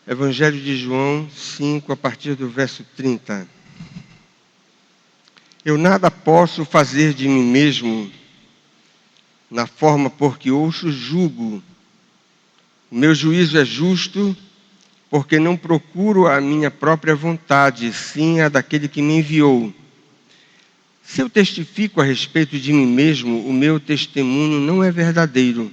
Evangelho de João 5, a partir do verso 30. Eu nada posso fazer de mim mesmo, na forma por que ouço julgo. O meu juízo é justo, porque não procuro a minha própria vontade, sim a daquele que me enviou. Se eu testifico a respeito de mim mesmo, o meu testemunho não é verdadeiro.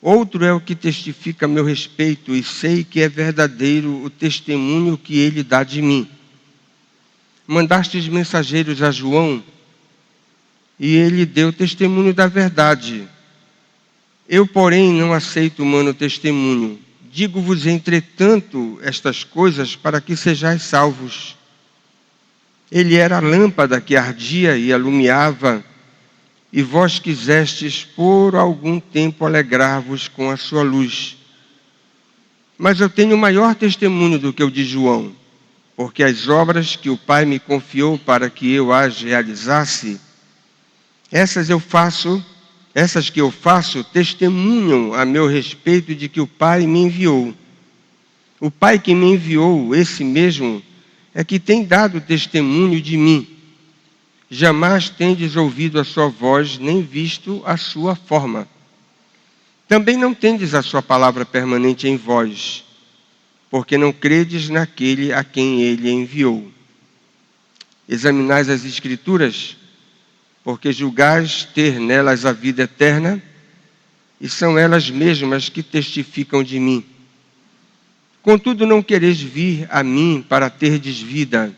Outro é o que testifica a meu respeito, e sei que é verdadeiro o testemunho que ele dá de mim. Mandastes mensageiros a João, e ele deu testemunho da verdade. Eu, porém, não aceito humano testemunho. Digo-vos, entretanto, estas coisas para que sejais salvos. Ele era a lâmpada que ardia e alumiava, e vós quisestes por algum tempo alegrar-vos com a sua luz. Mas eu tenho maior testemunho do que o de João, porque as obras que o Pai me confiou para que eu as realizasse, essas que eu faço, testemunham a meu respeito de que o Pai me enviou. O Pai que me enviou, esse mesmo, é que tem dado testemunho de mim. Jamais tendes ouvido a sua voz, nem visto a sua forma. Também não tendes a sua palavra permanente em vós, porque não credes naquele a quem ele enviou. Examinais as Escrituras, porque julgais ter nelas a vida eterna, e são elas mesmas que testificam de mim. Contudo, não quereis vir a mim para terdes vida.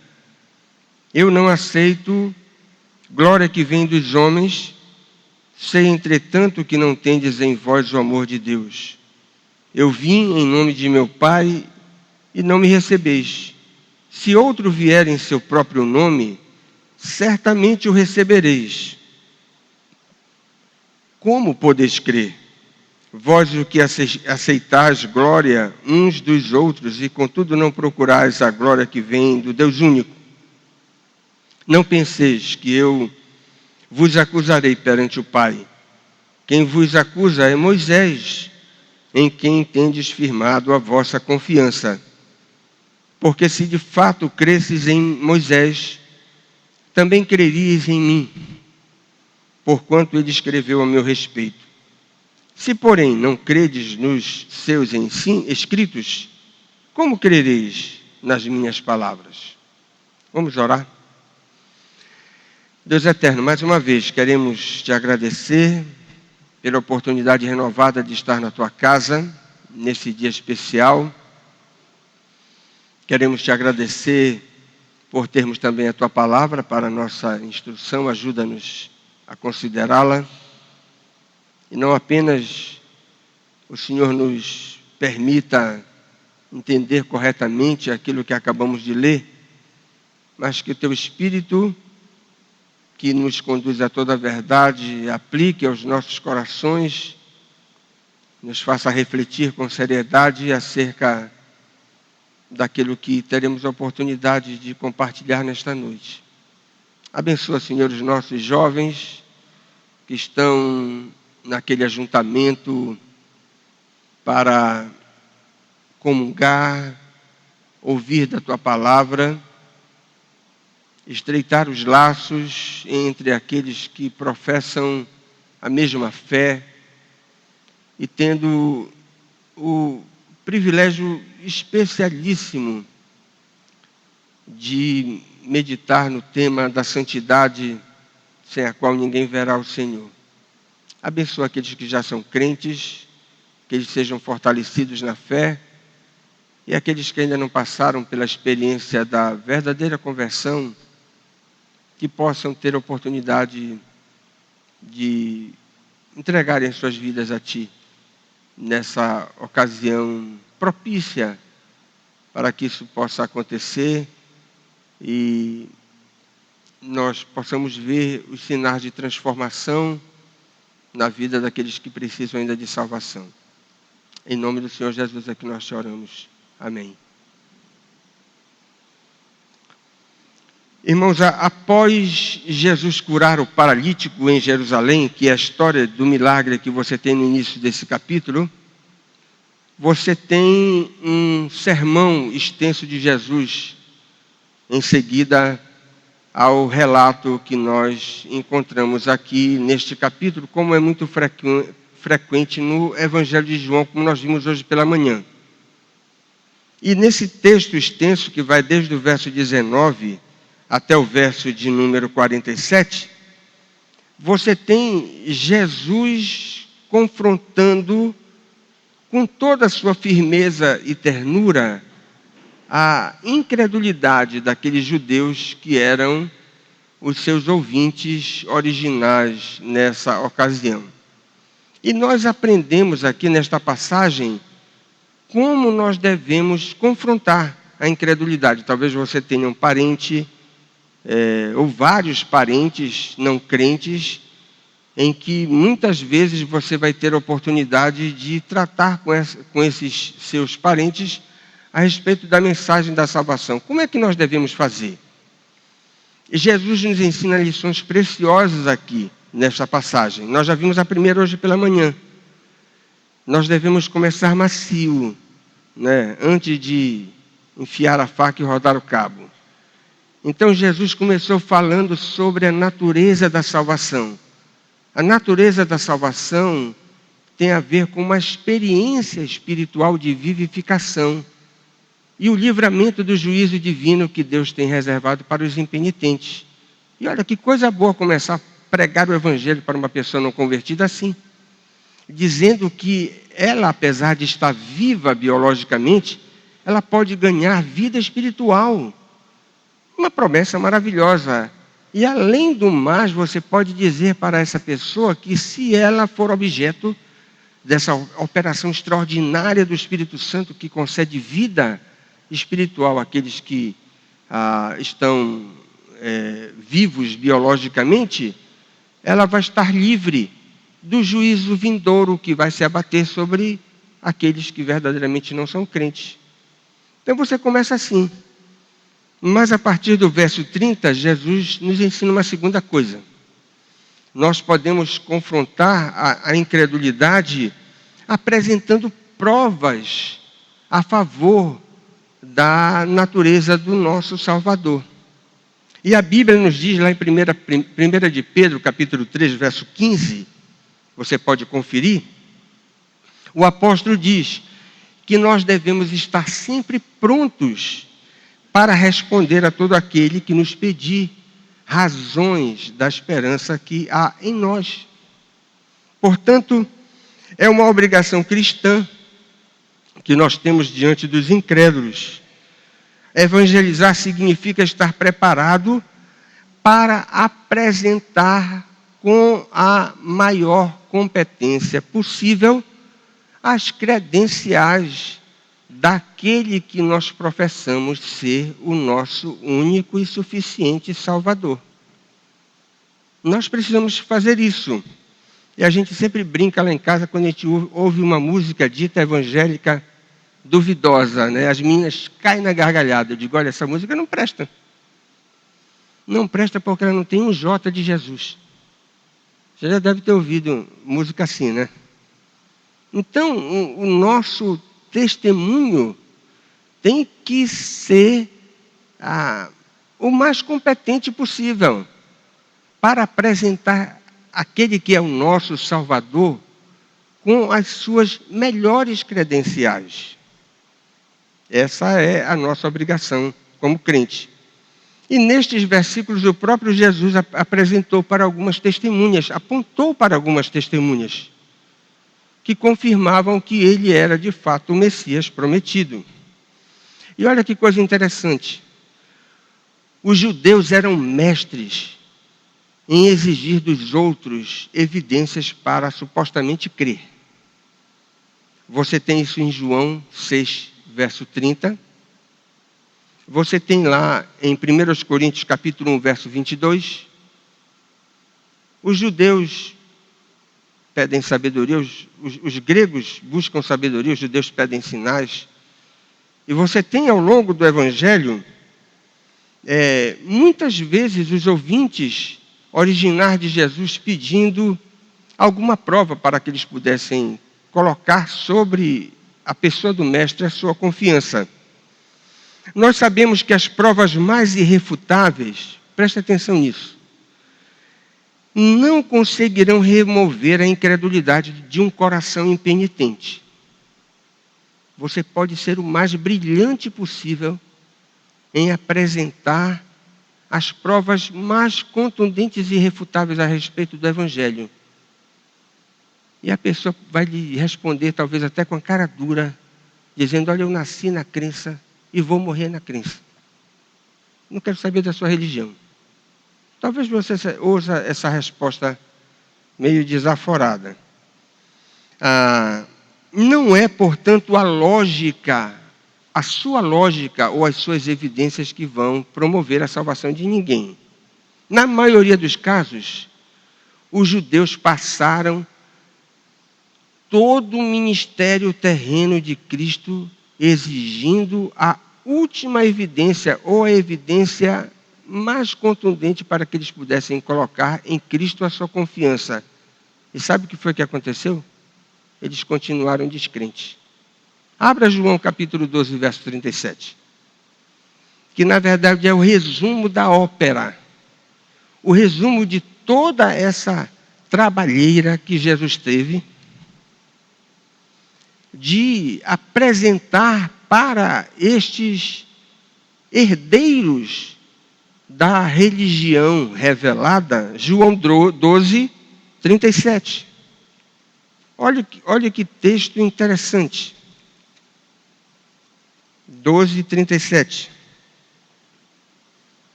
Eu não aceito glória que vem dos homens, sei, entretanto, que não tendes em vós o amor de Deus. Eu vim em nome de meu Pai, e não me recebeis. Se outro vier em seu próprio nome, certamente o recebereis. Como podeis crer? Vós o que aceitais glória uns dos outros, e contudo não procurais a glória que vem do Deus único. Não penseis que eu vos acusarei perante o Pai. Quem vos acusa é Moisés, em quem tendes firmado a vossa confiança. Porque se de fato cresces em Moisés, também crerias em mim, porquanto ele escreveu a meu respeito. Se, porém, não credes nos seus escritos, como crereis nas minhas palavras? Vamos orar? Deus eterno, mais uma vez queremos te agradecer pela oportunidade renovada de estar na tua casa, nesse dia especial. Queremos te agradecer por termos também a tua palavra para a nossa instrução, ajuda-nos a considerá-la. E não apenas o Senhor nos permita entender corretamente aquilo que acabamos de ler, mas que o teu Espírito, que nos conduz a toda a verdade, aplique aos nossos corações, nos faça refletir com seriedade acerca daquilo que teremos a oportunidade de compartilhar nesta noite. Abençoa, Senhor, os nossos jovens que estão naquele ajuntamento para comungar, ouvir da tua palavra, estreitar os laços entre aqueles que professam a mesma fé e tendo o privilégio especialíssimo de meditar no tema da santidade, sem a qual ninguém verá o Senhor. Abençoa aqueles que já são crentes, que eles sejam fortalecidos na fé, e aqueles que ainda não passaram pela experiência da verdadeira conversão, que possam ter a oportunidade de entregarem suas vidas a Ti, nessa ocasião propícia para que isso possa acontecer e nós possamos ver os sinais de transformação na vida daqueles que precisam ainda de salvação. Em nome do Senhor Jesus é que nós te oramos. Amém. Irmãos, após Jesus curar o paralítico em Jerusalém, que é a história do milagre que você tem no início desse capítulo, você tem um sermão extenso de Jesus em seguida ao relato que nós encontramos aqui neste capítulo, como é muito frequente no Evangelho de João, como nós vimos hoje pela manhã. E nesse texto extenso, que vai desde o verso 19 até o verso de número 47, você tem Jesus confrontando com toda a sua firmeza e ternura a incredulidade daqueles judeus que eram os seus ouvintes originais nessa ocasião. E nós aprendemos aqui nesta passagem como nós devemos confrontar a incredulidade. Talvez você tenha um parente ou vários parentes não crentes, em que muitas vezes você vai ter a oportunidade de tratar com esses seus parentes a respeito da mensagem da salvação. Como é que nós devemos fazer? E Jesus nos ensina lições preciosas aqui, nesta passagem. Nós já vimos a primeira hoje pela manhã. Nós devemos começar macio, né, antes de enfiar a faca e rodar o cabo. Então Jesus começou falando sobre a natureza da salvação. A natureza da salvação tem a ver com uma experiência espiritual de vivificação e o livramento do juízo divino que Deus tem reservado para os impenitentes. E olha que coisa boa começar a pregar o evangelho para uma pessoa não convertida assim, dizendo que ela, apesar de estar viva biologicamente, ela pode ganhar vida espiritual. Uma promessa maravilhosa. E além do mais, você pode dizer para essa pessoa que se ela for objeto dessa operação extraordinária do Espírito Santo que concede vida espiritual àqueles que estão vivos biologicamente, ela vai estar livre do juízo vindouro que vai se abater sobre aqueles que verdadeiramente não são crentes. Então você começa assim. Mas a partir do verso 30, Jesus nos ensina uma segunda coisa. Nós podemos confrontar a incredulidade apresentando provas a favor da natureza do nosso Salvador. E a Bíblia nos diz lá em 1 de Pedro, capítulo 3, verso 15, você pode conferir, o apóstolo diz que nós devemos estar sempre prontos para responder a todo aquele que nos pedir razões da esperança que há em nós. Portanto, é uma obrigação cristã que nós temos diante dos incrédulos. Evangelizar significa estar preparado para apresentar com a maior competência possível as credenciais daquele que nós professamos ser o nosso único e suficiente Salvador. Nós precisamos fazer isso. E a gente sempre brinca lá em casa quando a gente ouve uma música dita evangélica duvidosa, né? As meninas caem na gargalhada. Eu digo, olha, essa música não presta. Não presta porque ela não tem um J de Jesus. Você já deve ter ouvido música assim, né? Então, o nosso testemunho tem que ser o mais competente possível para apresentar aquele que é o nosso Salvador com as suas melhores credenciais. Essa é a nossa obrigação como crente. E nestes versículos o próprio Jesus apresentou para algumas testemunhas, apontou para algumas testemunhas que confirmavam que ele era de fato o Messias prometido. E olha que coisa interessante. Os judeus eram mestres em exigir dos outros evidências para supostamente crer. Você tem isso em João 6, verso 30. Você tem lá em 1 Coríntios capítulo 1, verso 22. Os judeus pedem sabedoria, os gregos buscam sabedoria, os judeus pedem sinais. E você tem ao longo do Evangelho, muitas vezes os ouvintes originais de Jesus pedindo alguma prova para que eles pudessem colocar sobre a pessoa do Mestre, a sua confiança. Nós sabemos que as provas mais irrefutáveis, preste atenção nisso, não conseguirão remover a incredulidade de um coração impenitente. Você pode ser o mais brilhante possível em apresentar as provas mais contundentes e irrefutáveis a respeito do Evangelho. E a pessoa vai lhe responder, talvez até com a cara dura, dizendo: olha, eu nasci na crença e vou morrer na crença. Não quero saber da sua religião. Talvez você ouça essa resposta meio desaforada. Não é, portanto, a sua lógica ou as suas evidências que vão promover a salvação de ninguém. Na maioria dos casos, os judeus passaram todo o ministério terreno de Cristo exigindo a última evidência ou a evidência mais contundente para que eles pudessem colocar em Cristo a sua confiança. E sabe o que foi que aconteceu? Eles continuaram descrentes. Abra João capítulo 12, verso 37. Que na verdade é o resumo da ópera. O resumo de toda essa trabalheira que Jesus teve de apresentar para estes herdeiros da religião revelada, João 12, 37. Olha que texto interessante. 12, 37.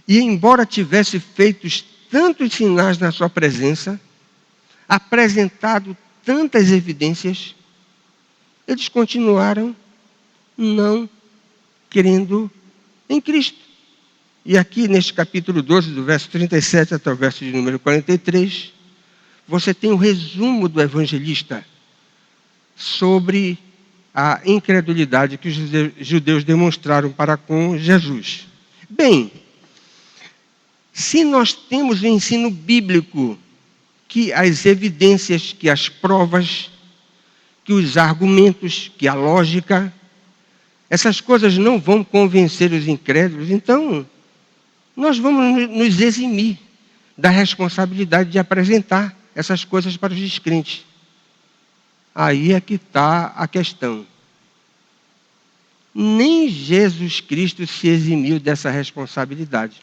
E embora tivesse feito tantos sinais na sua presença, apresentado tantas evidências, eles continuaram não crendo em Cristo. E aqui neste capítulo 12, do verso 37 até o verso de número 43, você tem o resumo do evangelista sobre a incredulidade que os judeus demonstraram para com Jesus. Bem, se nós temos o ensino bíblico que as evidências, que as provas, que os argumentos, que a lógica, essas coisas não vão convencer os incrédulos, então nós vamos nos eximir da responsabilidade de apresentar essas coisas para os descrentes. Aí é que está a questão. Nem Jesus Cristo se eximiu dessa responsabilidade.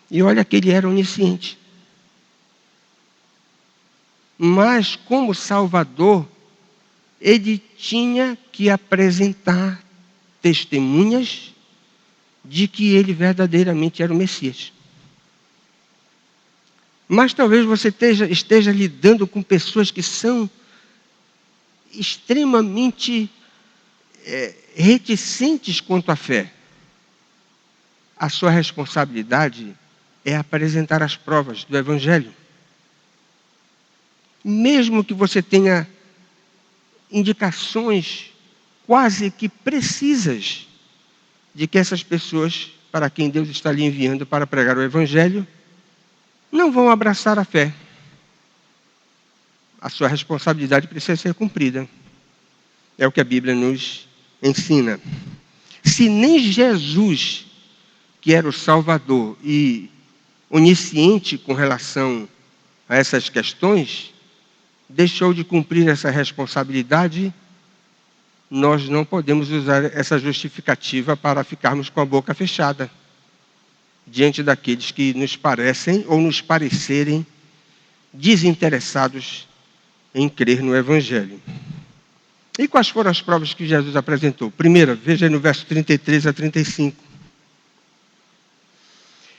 E olha que ele era onisciente. Mas, como Salvador, ele tinha que apresentar testemunhas de que ele verdadeiramente era o Messias. Mas talvez você esteja lidando com pessoas que são extremamente reticentes quanto à fé. A sua responsabilidade é apresentar as provas do Evangelho. Mesmo que você tenha indicações quase que precisas de que essas pessoas, para quem Deus está lhe enviando para pregar o Evangelho, não vão abraçar a fé. A sua responsabilidade precisa ser cumprida. É o que a Bíblia nos ensina. Se nem Jesus, que era o Salvador e onisciente com relação a essas questões, deixou de cumprir essa responsabilidade, nós não podemos usar essa justificativa para ficarmos com a boca fechada diante daqueles que nos parecem ou nos parecerem desinteressados em crer no Evangelho. E quais foram as provas que Jesus apresentou? Primeira, veja aí no verso 33 a 35.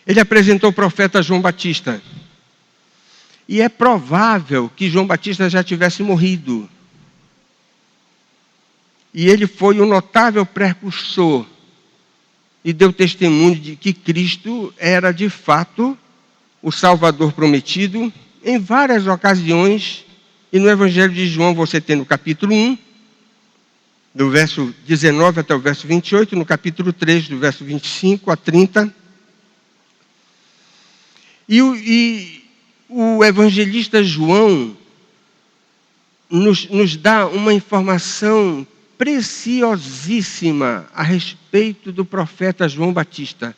Ele apresentou o profeta João Batista. E é provável que João Batista já tivesse morrido. E ele foi um notável precursor e deu testemunho de que Cristo era de fato o Salvador prometido em várias ocasiões. E no Evangelho de João você tem no capítulo 1, do verso 19 até o verso 28, no capítulo 3, do verso 25 a 30. E o evangelista João, nos dá uma informação preciosíssima a respeito do profeta João Batista.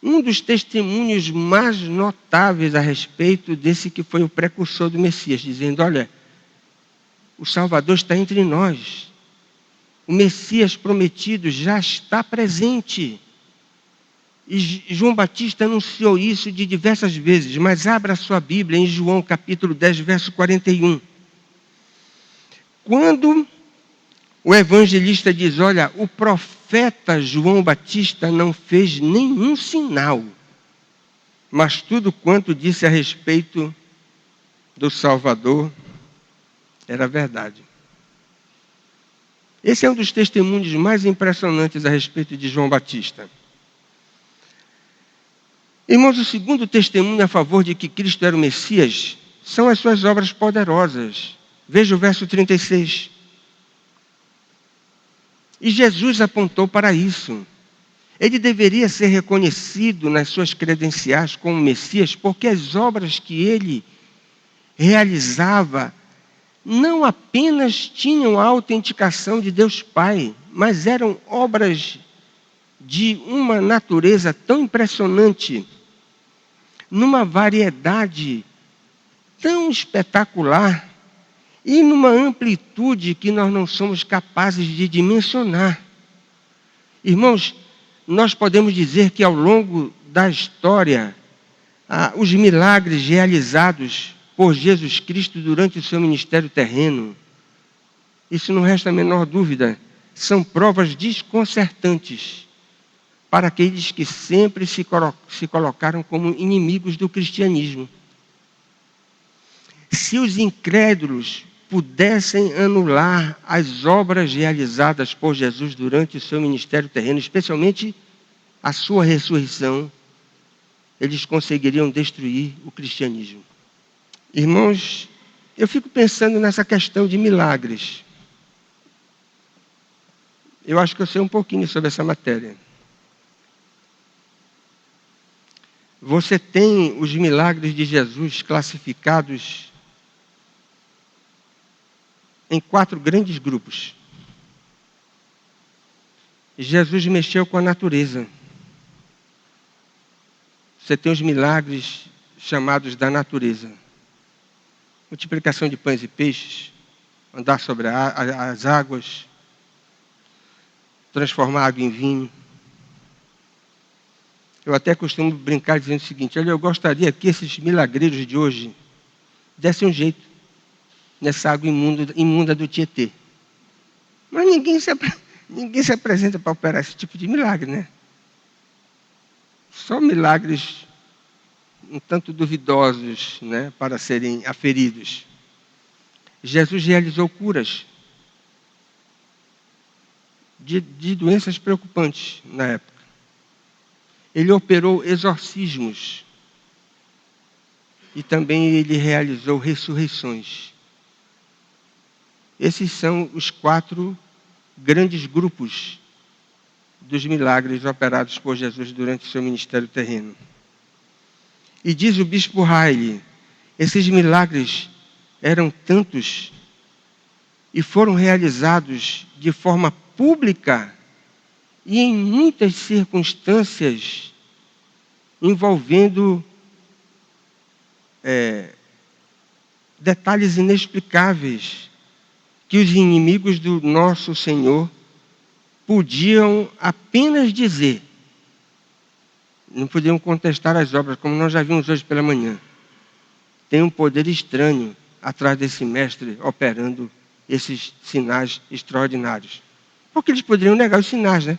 Um dos testemunhos mais notáveis a respeito desse que foi o precursor do Messias, dizendo, olha, o Salvador está entre nós. O Messias prometido já está presente. E João Batista anunciou isso de diversas vezes, mas abra sua Bíblia em João capítulo 10, verso 41. Quando o evangelista diz, olha, o profeta João Batista não fez nenhum sinal, mas tudo quanto disse a respeito do Salvador era verdade. Esse é um dos testemunhos mais impressionantes a respeito de João Batista. Irmãos, o segundo testemunho a favor de que Cristo era o Messias são as suas obras poderosas. Veja o verso 36. E Jesus apontou para isso. Ele deveria ser reconhecido nas suas credenciais como Messias, porque as obras que ele realizava não apenas tinham a autenticação de Deus Pai, mas eram obras de uma natureza tão impressionante, numa variedade tão espetacular e numa amplitude que nós não somos capazes de dimensionar. Irmãos, nós podemos dizer que ao longo da história, os milagres realizados por Jesus Cristo durante o seu ministério terreno, isso não resta a menor dúvida, são provas desconcertantes para aqueles que sempre se colocaram como inimigos do cristianismo. Se os incrédulos pudessem anular as obras realizadas por Jesus durante o seu ministério terreno, especialmente a sua ressurreição, eles conseguiriam destruir o cristianismo. Irmãos, eu fico pensando nessa questão de milagres. Eu acho que eu sei um pouquinho sobre essa matéria. Você tem os milagres de Jesus classificados em 4 grandes grupos. Jesus mexeu com a natureza. Você tem os milagres chamados da natureza. Multiplicação de pães e peixes, andar sobre as águas, transformar água em vinho. Eu até costumo brincar dizendo o seguinte, olha, eu gostaria que esses milagreiros de hoje dessem um jeito nessa água imunda do Tietê. Mas ninguém se apresenta para operar esse tipo de milagre, né? Só milagres um tanto duvidosos, né, para serem aferidos. Jesus realizou curas de doenças preocupantes na época. Ele operou exorcismos e também ele realizou ressurreições. Esses são os 4 grandes grupos dos milagres operados por Jesus durante o seu ministério terreno. E diz o bispo Riley, esses milagres eram tantos e foram realizados de forma pública e em muitas circunstâncias envolvendo detalhes inexplicáveis que os inimigos do nosso Senhor podiam apenas dizer. Não podiam contestar as obras, como nós já vimos hoje pela manhã. Tem um poder estranho atrás desse mestre operando esses sinais extraordinários. Porque eles poderiam negar os sinais, né?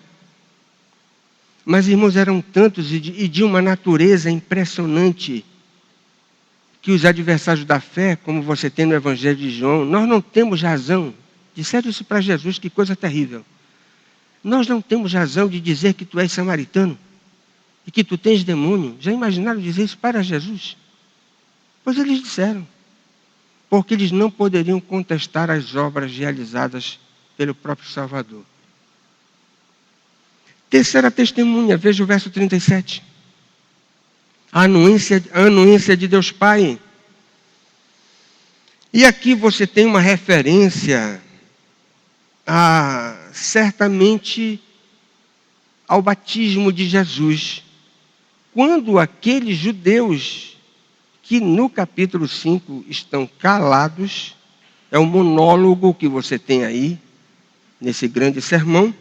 Mas, irmãos, eram tantos e de uma natureza impressionante que os adversários da fé, como você tem no Evangelho de João, nós não temos razão. Disseram isso para Jesus, que coisa terrível. Nós não temos razão de dizer que tu és samaritano e que tu tens demônio. Já imaginaram dizer isso para Jesus? Pois eles disseram. Porque eles não poderiam contestar as obras realizadas pelo próprio Salvador. Terceira testemunha, veja o verso 37. A anuência de Deus Pai. E aqui você tem uma referência certamente ao batismo de Jesus, quando aqueles judeus que no capítulo 5 estão calados, é um monólogo que você tem aí, nesse grande sermão,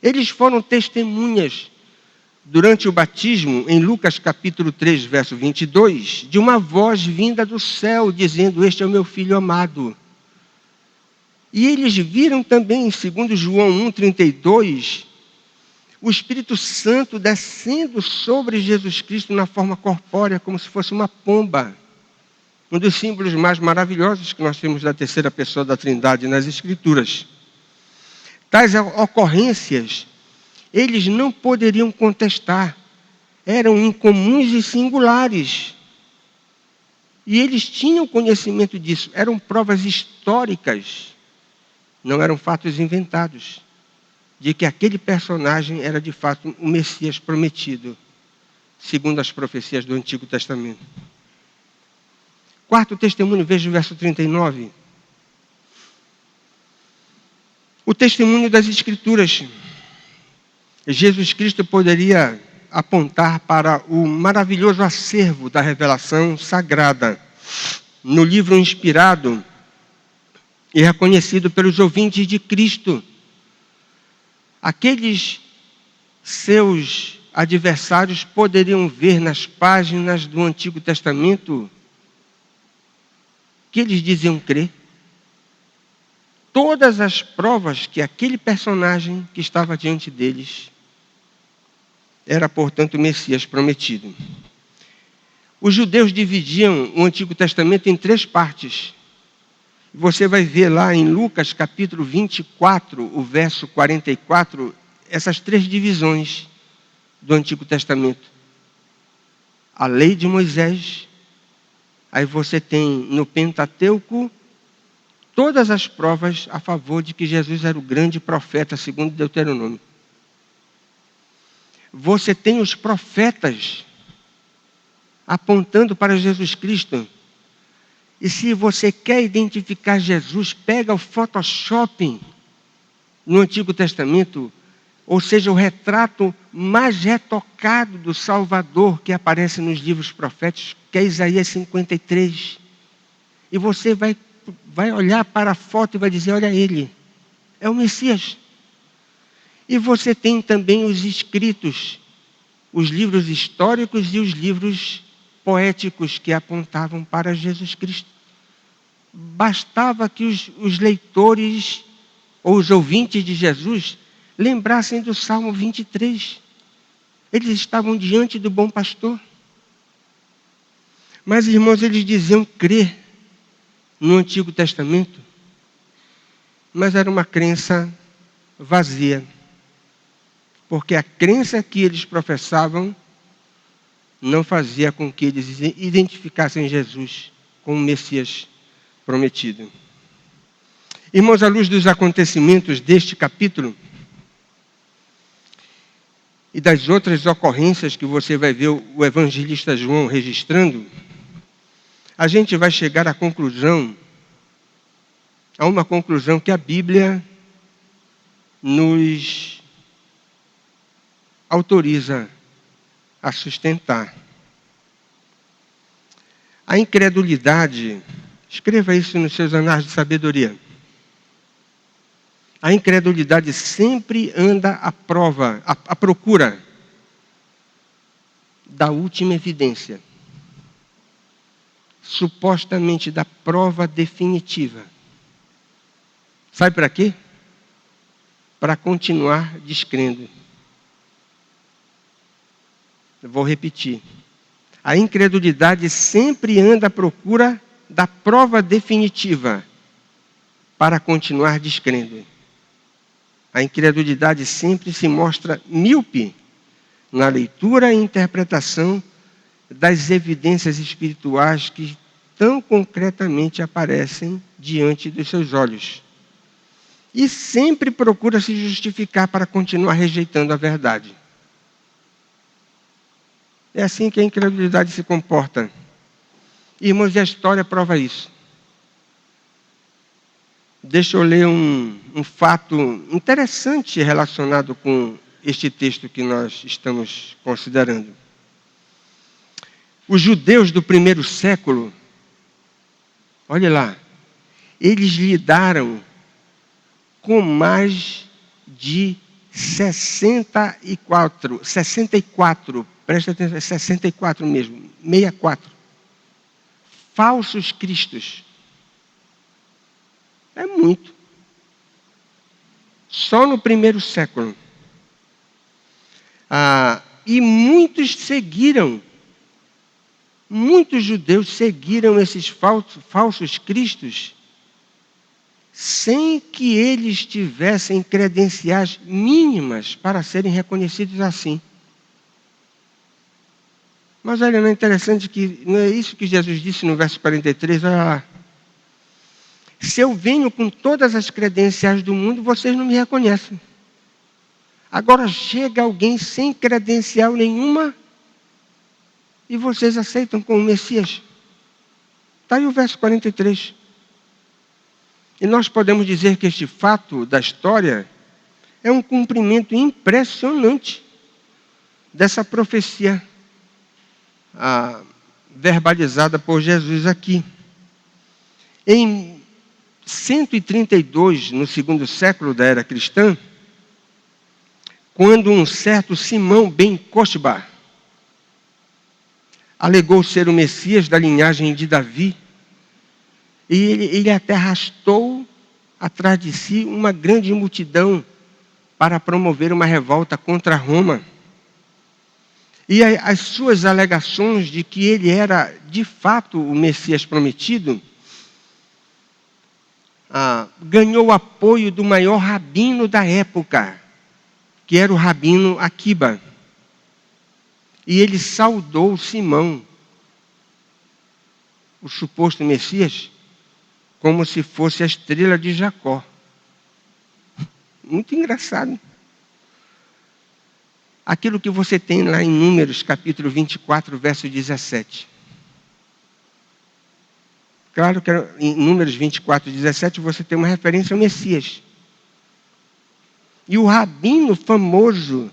eles foram testemunhas durante o batismo, em Lucas capítulo 3, verso 22, de uma voz vinda do céu, dizendo: este é o meu filho amado. E eles viram também, segundo João 1,32, o Espírito Santo descendo sobre Jesus Cristo na forma corpórea, como se fosse uma pomba. Um dos símbolos mais maravilhosos que nós temos da terceira pessoa da Trindade nas Escrituras. Tais ocorrências, eles não poderiam contestar. Eram incomuns e singulares. E eles tinham conhecimento disso. Eram provas históricas. Não eram fatos inventados. De que aquele personagem era de fato o Messias prometido, segundo as profecias do Antigo Testamento. Quarto testemunho, veja o verso 39. O testemunho das Escrituras. Jesus Cristo poderia apontar para o maravilhoso acervo da revelação sagrada, no livro inspirado e reconhecido pelos ouvintes de Cristo. Aqueles seus adversários poderiam ver nas páginas do Antigo Testamento que eles diziam crer. Todas as provas que aquele personagem que estava diante deles era, portanto, o Messias prometido. Os judeus dividiam o Antigo Testamento em 3 partes. Você vai ver lá em Lucas capítulo 24, o verso 44, essas 3 divisões do Antigo Testamento. A lei de Moisés, aí você tem no Pentateuco todas as provas a favor de que Jesus era o grande profeta, segundo Deuteronômio. Você tem os profetas apontando para Jesus Cristo. E se você quer identificar Jesus, pega o Photoshop no Antigo Testamento, ou seja, o retrato mais retocado do Salvador que aparece nos livros proféticos, que é Isaías 53. E você vai olhar para a foto e vai dizer: olha ele, é o Messias. E você tem também os escritos, os livros históricos e os livros poéticos que apontavam para Jesus Cristo. Bastava que os leitores ou os ouvintes de Jesus lembrassem do Salmo 23. Eles estavam diante do bom pastor. Mas, irmãos, eles diziam crer no Antigo Testamento, mas era uma crença vazia. Porque a crença que eles professavam não fazia com que eles identificassem Jesus como Messias prometido. Irmãos, à luz dos acontecimentos deste capítulo e das outras ocorrências que você vai ver o evangelista João registrando, a gente vai chegar a uma conclusão que a Bíblia nos autoriza a sustentar. A incredulidade, escreva isso nos seus anais de sabedoria. A incredulidade sempre anda à procura da última evidência, supostamente da prova definitiva. Sabe para quê? Para continuar descrendo. Eu vou repetir. A incredulidade sempre anda à procura da prova definitiva para continuar descrendo. A incredulidade sempre se mostra míope na leitura e interpretação das evidências espirituais que tão concretamente aparecem diante dos seus olhos. E sempre procura se justificar para continuar rejeitando a verdade. É assim que a incredulidade se comporta. Irmãos, e a história prova isso. Deixa eu ler um fato interessante relacionado com este texto que nós estamos considerando. Os judeus do primeiro século, olhe lá, eles lidaram com mais de 64, presta atenção, 64 mesmo, 64, falsos cristos. É muito. Só no primeiro século. E muitos judeus seguiram esses falsos cristos sem que eles tivessem credenciais mínimas para serem reconhecidos assim. Mas olha, não é interessante que não é isso que Jesus disse no verso 43, olha lá. Se eu venho com todas as credenciais do mundo, vocês não me reconhecem. Agora chega alguém sem credencial nenhuma e vocês aceitam como Messias. Está aí o verso 43. E nós podemos dizer que este fato da história é um cumprimento impressionante dessa profecia verbalizada por Jesus aqui. Em 132, no segundo século da era cristã, quando um certo Simão ben Kokhba alegou ser o Messias da linhagem de Davi, e ele até arrastou atrás de si uma grande multidão para promover uma revolta contra Roma. E as suas alegações de que ele era, de fato, o Messias prometido, ganhou o apoio do maior rabino da época, que era o rabino Aquiba. E ele saudou Simão, o suposto Messias, como se fosse a estrela de Jacó. Muito engraçado. Aquilo que você tem lá em Números, capítulo 24, verso 17. Claro que em Números 24, 17, você tem uma referência ao Messias. E o rabino famoso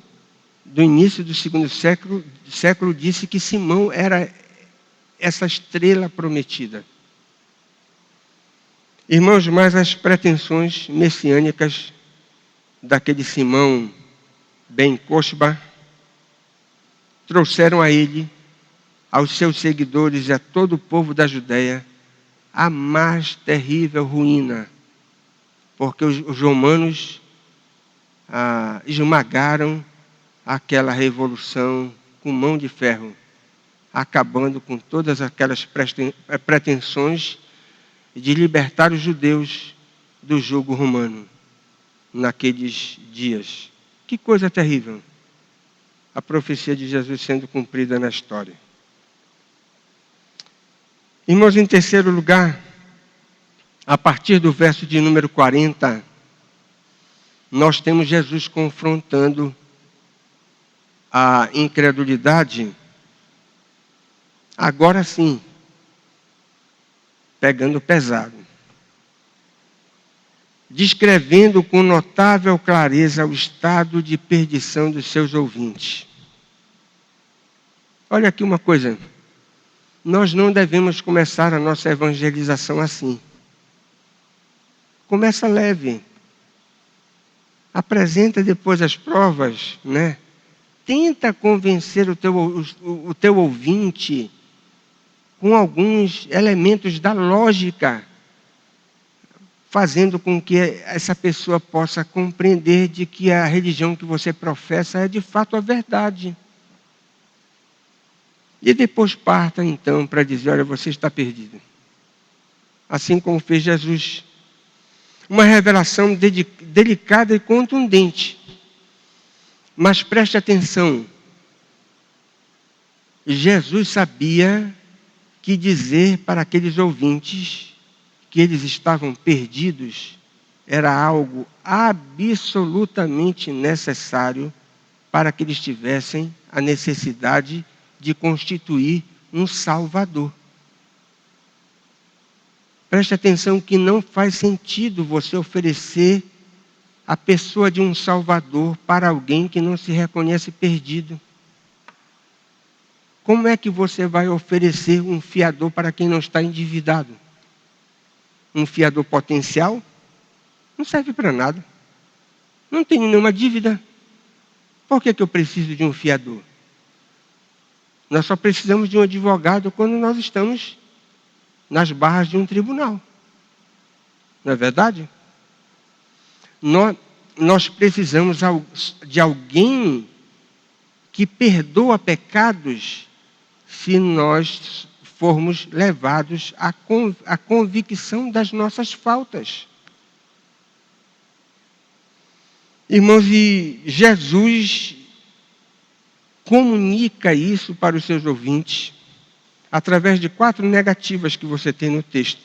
do início do segundo século disse que Simão era essa estrela prometida. Irmãos, mas as pretensões messiânicas daquele Simão ben Kokhba trouxeram a ele, aos seus seguidores e a todo o povo da Judéia, a mais terrível ruína, porque os romanos esmagaram aquela revolução com mão de ferro, acabando com todas aquelas pretensões de libertar os judeus do jugo romano naqueles dias. Que coisa terrível! A profecia de Jesus sendo cumprida na história. Irmãos, em terceiro lugar, a partir do verso de número 40, nós temos Jesus confrontando a incredulidade, agora sim, pegando pesado, descrevendo com notável clareza o estado de perdição dos seus ouvintes. Olha aqui uma coisa, nós não devemos começar a nossa evangelização assim. Começa leve, apresenta depois as provas, né? Tenta convencer o teu ouvinte com alguns elementos da lógica, fazendo com que essa pessoa possa compreender de que a religião que você professa é de fato a verdade. E depois parta então para dizer, olha, você está perdido. Assim como fez Jesus. Uma revelação delicada e contundente. Mas preste atenção. Jesus sabia que dizer para aqueles ouvintes que eles estavam perdidos era algo absolutamente necessário para que eles tivessem a necessidade de constituir um Salvador. Preste atenção que não faz sentido você oferecer a pessoa de um Salvador para alguém que não se reconhece perdido. Como é que você vai oferecer um fiador para quem não está endividado? Um fiador potencial? Não serve para nada. Não tem nenhuma dívida. Por que eu preciso de um fiador? Nós só precisamos de um advogado quando nós estamos nas barras de um tribunal. Não é verdade? Nós precisamos de alguém que perdoa pecados se nós formos levados à convicção das nossas faltas. Irmãos, e Jesus comunica isso para os seus ouvintes através de 4 negativas que você tem no texto.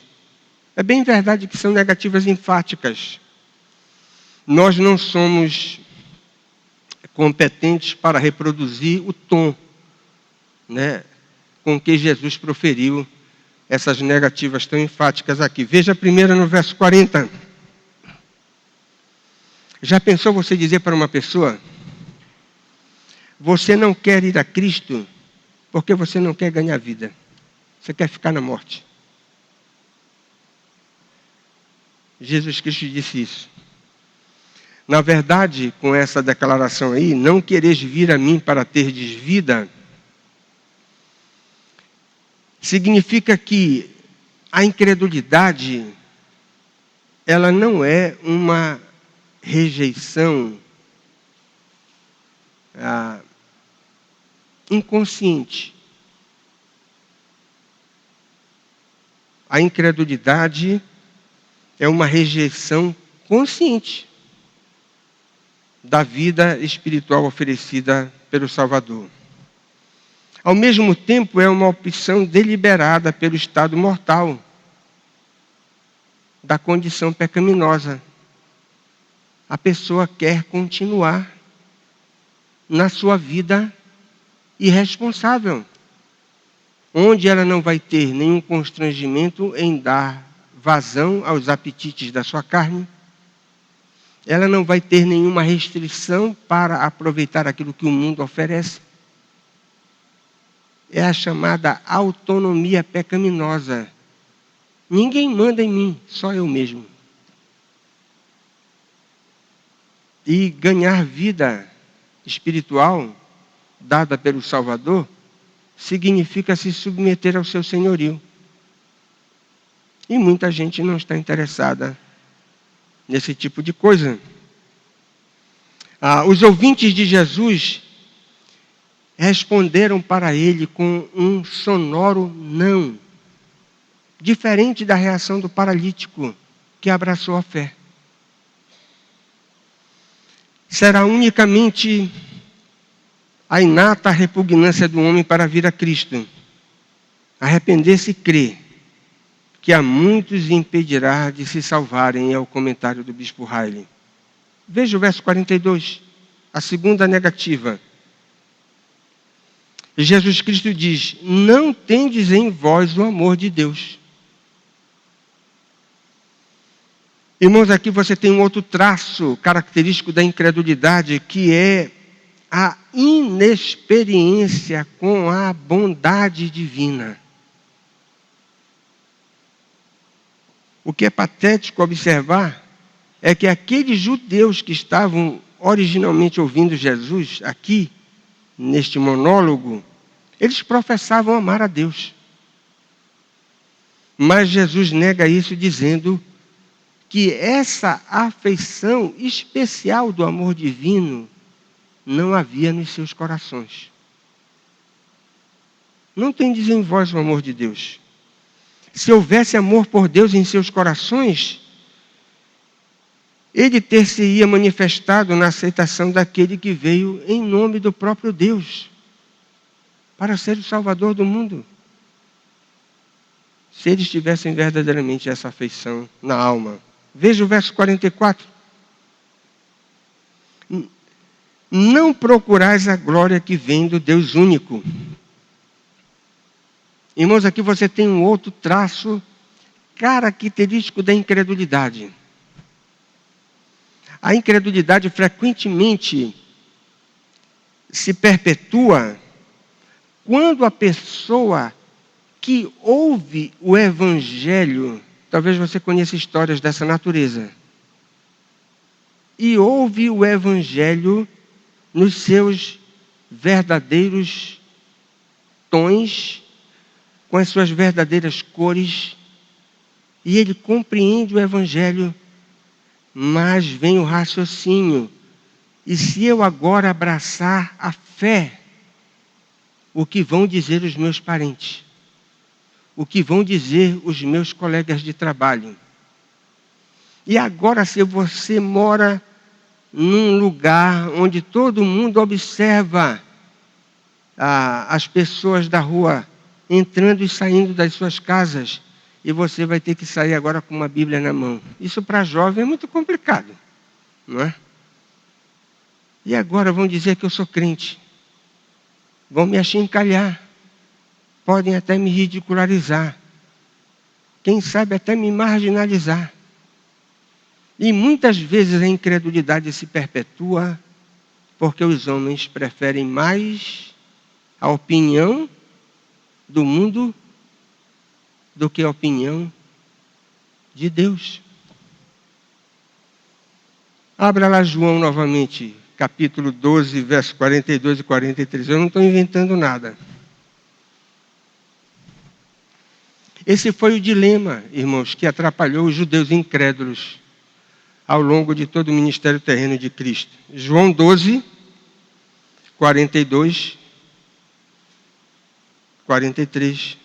É bem verdade que são negativas enfáticas. Nós não somos competentes para reproduzir o tom, né, com que Jesus proferiu essas negativas tão enfáticas aqui. Veja a primeira no verso 40. Já pensou você dizer para uma pessoa: você não quer ir a Cristo porque você não quer ganhar vida, você quer ficar na morte? Jesus Cristo disse isso. Na verdade, com essa declaração aí, não quereis vir a mim para terdes vida, significa que a incredulidade, ela não é uma rejeição inconsciente. A incredulidade é uma rejeição consciente da vida espiritual oferecida pelo Salvador. Ao mesmo tempo, é uma opção deliberada pelo estado mortal da condição pecaminosa. A pessoa quer continuar na sua vida irresponsável, onde ela não vai ter nenhum constrangimento em dar vazão aos apetites da sua carne, ela não vai ter nenhuma restrição para aproveitar aquilo que o mundo oferece. É a chamada autonomia pecaminosa. Ninguém manda em mim, só eu mesmo. E ganhar vida espiritual, dada pelo Salvador, significa se submeter ao seu senhorio. E muita gente não está interessada nesse tipo de coisa. Os ouvintes de Jesus responderam para ele com um sonoro não, diferente da reação do paralítico que abraçou a fé. Será unicamente a inata repugnância do homem para vir a Cristo. Arrepender-se e crer que a muitos impedirá de se salvarem, é o comentário do bispo Riley. Veja o verso 42, a segunda negativa. Jesus Cristo diz: não tendes em vós o amor de Deus. Irmãos, aqui você tem um outro traço característico da incredulidade, que é a inexperiência com a bondade divina. O que é patético observar é que aqueles judeus que estavam originalmente ouvindo Jesus aqui, neste monólogo, eles professavam amar a Deus. Mas Jesus nega isso dizendo que essa afeição especial do amor divino não havia nos seus corações. Não tendes em vós o amor de Deus. Se houvesse amor por Deus em seus corações, ele ter-se-ia manifestado na aceitação daquele que veio em nome do próprio Deus, para ser o Salvador do mundo. Se eles tivessem verdadeiramente essa afeição na alma. Veja o verso 44. Não procurais a glória que vem do Deus único. Irmãos, aqui você tem um outro traço característico da incredulidade. A incredulidade frequentemente se perpetua quando a pessoa que ouve o Evangelho, talvez você conheça histórias dessa natureza, e ouve o Evangelho nos seus verdadeiros tons, com as suas verdadeiras cores, e ele compreende o Evangelho, mas vem o raciocínio. E se eu agora abraçar a fé, o que vão dizer os meus parentes? O que vão dizer os meus colegas de trabalho? E agora, se você mora num lugar onde todo mundo observa as pessoas da rua entrando e saindo das suas casas, e você vai ter que sair agora com uma Bíblia na mão. Isso para jovem é muito complicado, não é? E agora vão dizer que eu sou crente. Vão me achincalhar. Podem até me ridicularizar. Quem sabe até me marginalizar. E muitas vezes a incredulidade se perpetua porque os homens preferem mais a opinião do mundo do que a opinião de Deus. Abra lá João novamente, capítulo 12, versos 42 e 43. Eu não estou inventando nada. Esse foi o dilema, irmãos, que atrapalhou os judeus incrédulos ao longo de todo o ministério terreno de Cristo. João 12, 42, 43.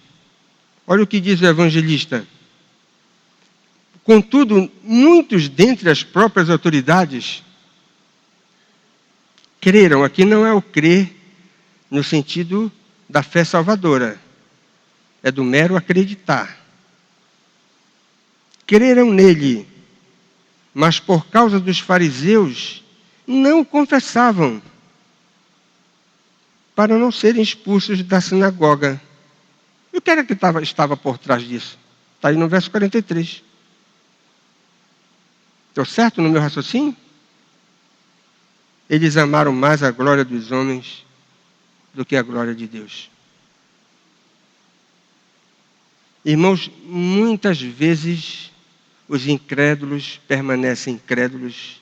Olha o que diz o evangelista. Contudo, muitos dentre as próprias autoridades creram. Aqui não é o crer no sentido da fé salvadora. É do mero acreditar. Creram nele, mas por causa dos fariseus, não o confessavam, para não serem expulsos da sinagoga. E o que era que estava por trás disso? Está aí no verso 43. Estou certo no meu raciocínio? Eles amaram mais a glória dos homens do que a glória de Deus. Irmãos, muitas vezes os incrédulos permanecem incrédulos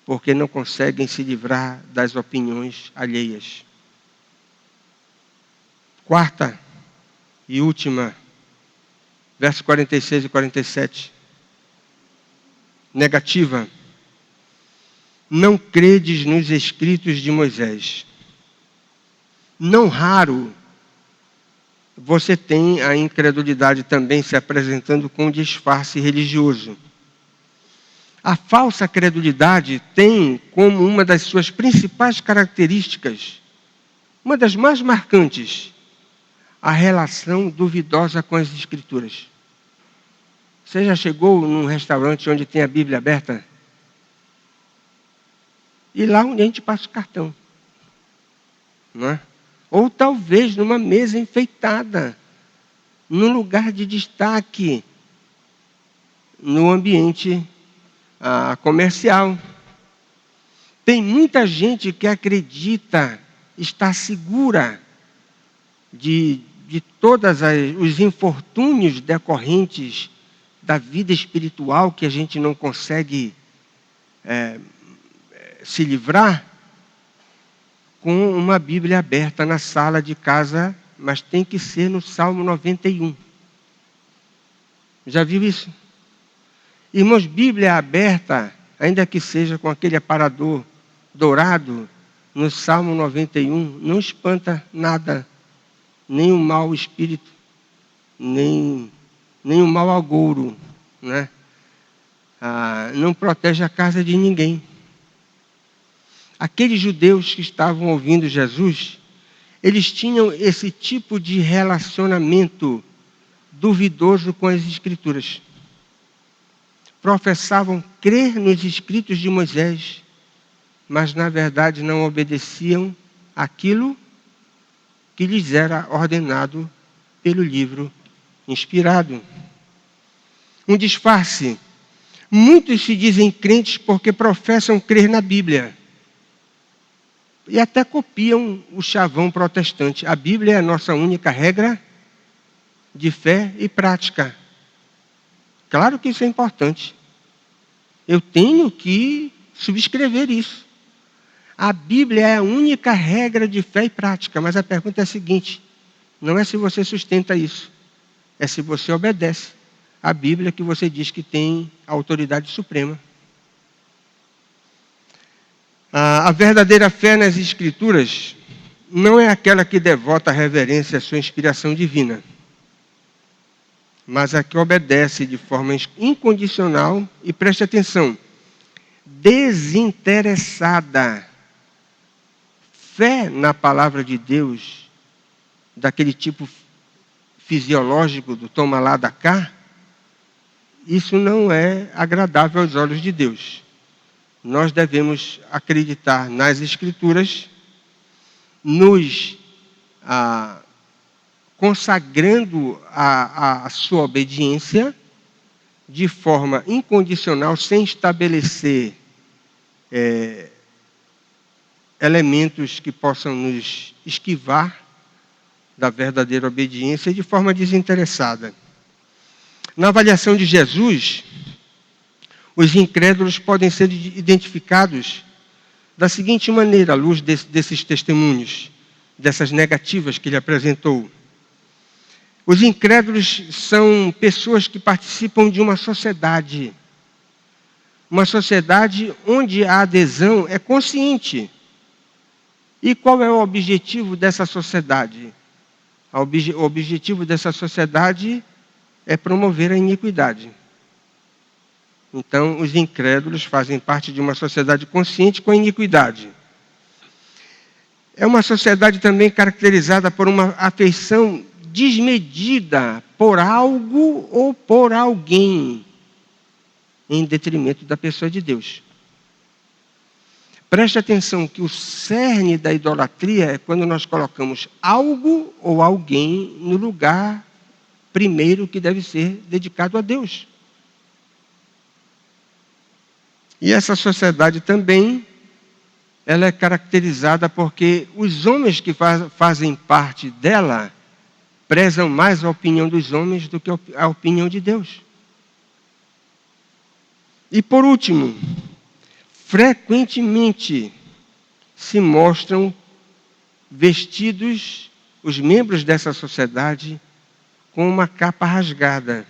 porque não conseguem se livrar das opiniões alheias. Quarta e última, versos 46 e 47. Negativa. Não credes nos escritos de Moisés. Não raro, você tem a incredulidade também se apresentando com um disfarce religioso. A falsa credulidade tem como uma das suas principais características, uma das mais marcantes, a relação duvidosa com as Escrituras. Você já chegou num restaurante onde tem a Bíblia aberta? E lá onde a gente passa o cartão. Não é? Ou talvez numa mesa enfeitada, num lugar de destaque, no ambiente comercial. Tem muita gente que acredita estar segura de todos os infortúnios decorrentes da vida espiritual que a gente não consegue se livrar, com uma Bíblia aberta na sala de casa, mas tem que ser no Salmo 91. Já viu isso? Irmãos, Bíblia aberta, ainda que seja com aquele aparador dourado, no Salmo 91, não espanta nada, nem o mau espírito, nem o mau agouro, né? Não protege a casa de ninguém. Aqueles judeus que estavam ouvindo Jesus, eles tinham esse tipo de relacionamento duvidoso com as Escrituras. Professavam crer nos escritos de Moisés, mas na verdade não obedeciam aquilo que lhes era ordenado pelo livro inspirado. um disfarce. Muitos se dizem crentes porque professam crer na Bíblia. E até copiam o chavão protestante. A Bíblia é a nossa única regra de fé e prática. Claro que isso é importante. Eu tenho que subscrever isso. A Bíblia é a única regra de fé e prática, mas a pergunta é a seguinte: não é se você sustenta isso, é se você obedece à Bíblia que você diz que tem a autoridade suprema. A verdadeira fé nas Escrituras não é aquela que devota reverência à sua inspiração divina, mas a que obedece de forma incondicional e, preste atenção, desinteressada. Fé na palavra de Deus, daquele tipo fisiológico do toma lá da cá, isso não é agradável aos olhos de Deus. Nós devemos acreditar nas Escrituras, nos consagrando a sua obediência de forma incondicional, sem estabelecer elementos que possam nos esquivar da verdadeira obediência de forma desinteressada. Na avaliação de Jesus, os incrédulos podem ser identificados da seguinte maneira, à luz desses testemunhos, dessas negativas que ele apresentou. Os incrédulos são pessoas que participam de uma sociedade onde a adesão é consciente. E qual é o objetivo dessa sociedade? O objetivo dessa sociedade é promover a iniquidade. Então, os incrédulos fazem parte de uma sociedade consciente com a iniquidade. É uma sociedade também caracterizada por uma afeição desmedida por algo ou por alguém, em detrimento da pessoa de Deus. Preste atenção que o cerne da idolatria é quando nós colocamos algo ou alguém no lugar primeiro que deve ser dedicado a Deus. E essa sociedade também, ela é caracterizada porque os homens que fazem parte dela prezam mais a opinião dos homens do que a opinião de Deus. E por último, frequentemente se mostram vestidos, os membros dessa sociedade, com uma capa rasgada.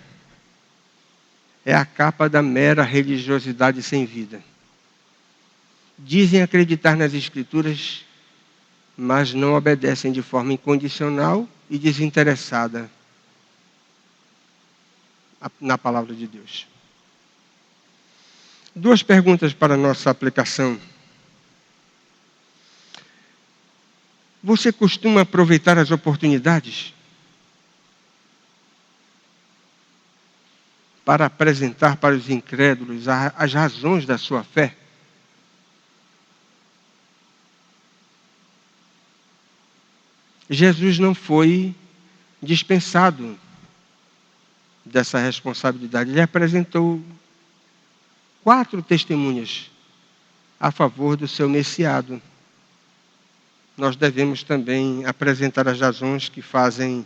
É a capa da mera religiosidade sem vida. Dizem acreditar nas Escrituras, mas não obedecem de forma incondicional e desinteressada na palavra de Deus. 2 perguntas para a nossa aplicação. Você costuma aproveitar as oportunidades para apresentar para os incrédulos as razões da sua fé? Jesus não foi dispensado dessa responsabilidade. Ele apresentou 4 testemunhas a favor do seu messiado. Nós devemos também apresentar as razões que fazem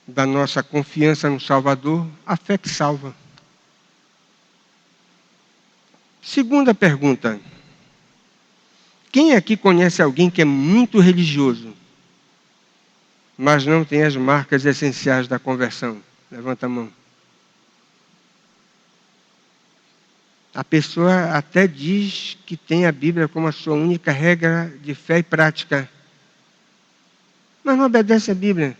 da nossa confiança no Salvador a fé que salva. Segunda pergunta. Quem aqui conhece alguém que é muito religioso, mas não tem as marcas essenciais da conversão? Levanta a mão. A pessoa até diz que tem a Bíblia como a sua única regra de fé e prática, mas não obedece à Bíblia.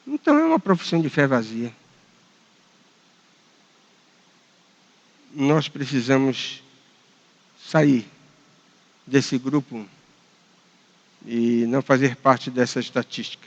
Então é uma profissão de fé vazia. Nós precisamos sair desse grupo e não fazer parte dessa estatística.